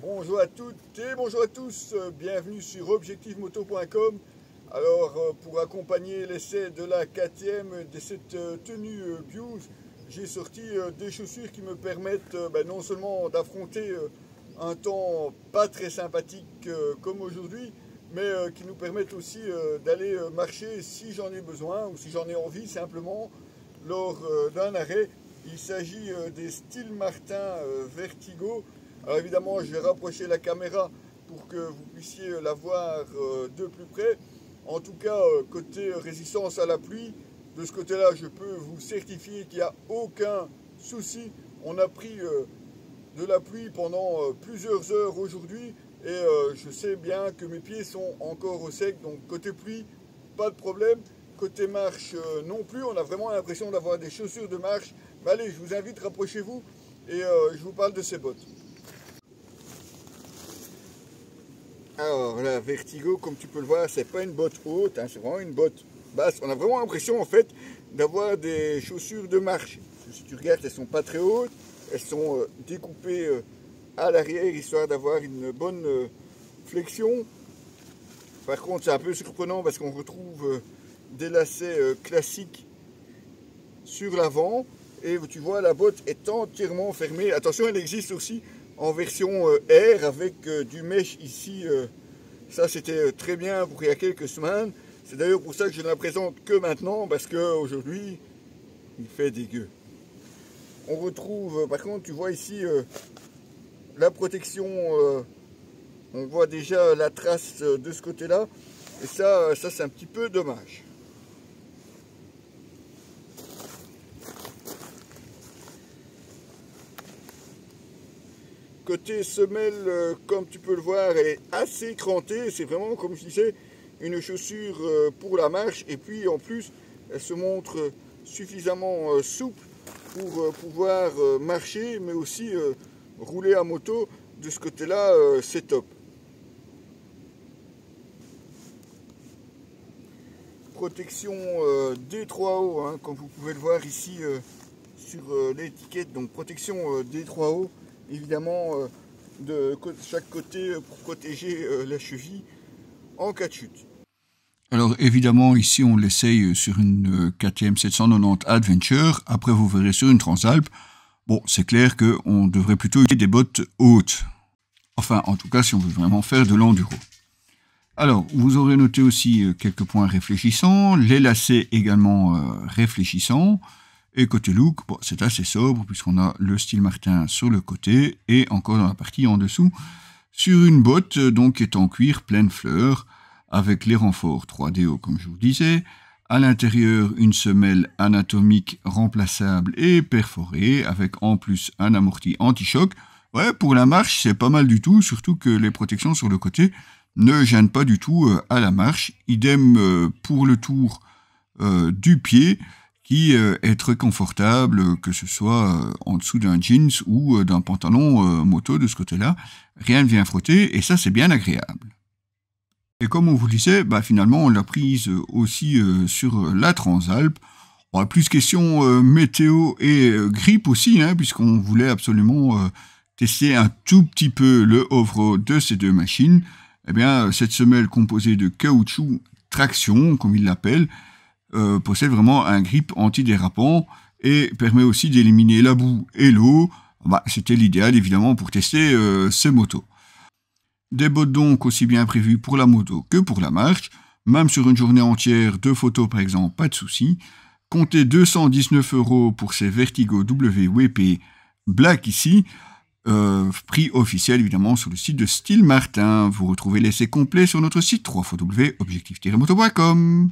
Bonjour à toutes et bonjour à tous, bienvenue sur objectivemoto.com. Alors pour accompagner l'essai de la 4e de cette tenue Bios, j'ai sorti des chaussures qui me permettent non seulement d'affronter un temps pas très sympathique comme aujourd'hui, mais qui nous permettent aussi d'aller marcher si j'en ai besoin ou si j'en ai envie simplement lors d'un arrêt. Il s'agit des Steel Martin Vertigo. Alors évidemment, je vais rapprocher la caméra pour que vous puissiez la voir de plus près. En tout cas, côté résistance à la pluie, de ce côté-là, je peux vous certifier qu'il n'y a aucun souci. On a pris de la pluie pendant plusieurs heures aujourd'hui et je sais bien que mes pieds sont encore au sec. Donc côté pluie, pas de problème. Côté marche non plus, on a vraiment l'impression d'avoir des chaussures de marche. Mais allez, je vous invite, rapprochez-vous et je vous parle de ces bottes. Alors la Vertigo, comme tu peux le voir, c'est pas une botte haute, hein, c'est vraiment une botte basse. On a vraiment l'impression en fait d'avoir des chaussures de marche. Si tu regardes, elles sont pas très hautes, elles sont découpées à l'arrière histoire d'avoir une bonne flexion. Par contre, c'est un peu surprenant parce qu'on retrouve des lacets classiques sur l'avant et tu vois la botte est entièrement fermée. Attention, elle existe aussi en version R avec du mesh ici. Ça c'était très bien pour il y a quelques semaines. C'est d'ailleurs pour ça que je ne la présente que maintenant parce qu'aujourd'hui il fait dégueu. On retrouve par contre, tu vois ici la protection. On voit déjà la trace de ce côté là et ça c'est un petit peu dommage. Côté semelle, comme tu peux le voir, elle est assez crantée. C'est vraiment, comme je disais, une chaussure pour la marche. Et puis en plus, elle se montre suffisamment souple pour pouvoir marcher, mais aussi rouler à moto. De ce côté-là, c'est top. Protection D3O, hein, comme vous pouvez le voir ici sur l'étiquette. Donc protection D3O. Évidemment de chaque côté pour protéger la cheville en cas de chute. Alors évidemment ici on l'essaye sur une KTM 790 Adventure, après vous verrez sur une Transalp. Bon, c'est clair qu'on devrait plutôt utiliser des bottes hautes. Enfin en tout cas si on veut vraiment faire de l'enduro. Alors vous aurez noté aussi quelques points réfléchissants, les lacets également réfléchissants. Et côté look, bon, c'est assez sobre puisqu'on a le Steel Martin sur le côté et encore dans la partie en dessous sur une botte donc qui est en cuir pleine fleurs avec les renforts 3DO comme je vous disais. À l'intérieur une semelle anatomique remplaçable et perforée avec en plus un amorti anti-choc. Ouais, pour la marche c'est pas mal du tout, surtout que les protections sur le côté ne gênent pas du tout à la marche. Idem pour le tour du pied, qui est très confortable, que ce soit en dessous d'un jeans ou d'un pantalon moto de ce côté-là. Rien ne vient frotter et ça c'est bien agréable. Et comme on vous le disait, finalement on l'a prise aussi sur la Transalp. On a plus question météo et grippe aussi, hein, puisqu'on voulait absolument tester un tout petit peu le off-road de ces deux machines. Eh bien cette semelle composée de caoutchouc traction, comme ils l'appellent, possède vraiment un grip antidérapant et permet aussi d'éliminer la boue et l'eau. C'était l'idéal évidemment pour tester ces motos. Des bottes donc aussi bien prévues pour la moto que pour la marche, même sur une journée entière de photos par exemple, pas de souci. Comptez 219 € pour ces Vertigo WP Black ici, prix officiel évidemment sur le site de Steel Martin. Vous retrouvez l'essai complet sur notre site www.objectif-moto.com.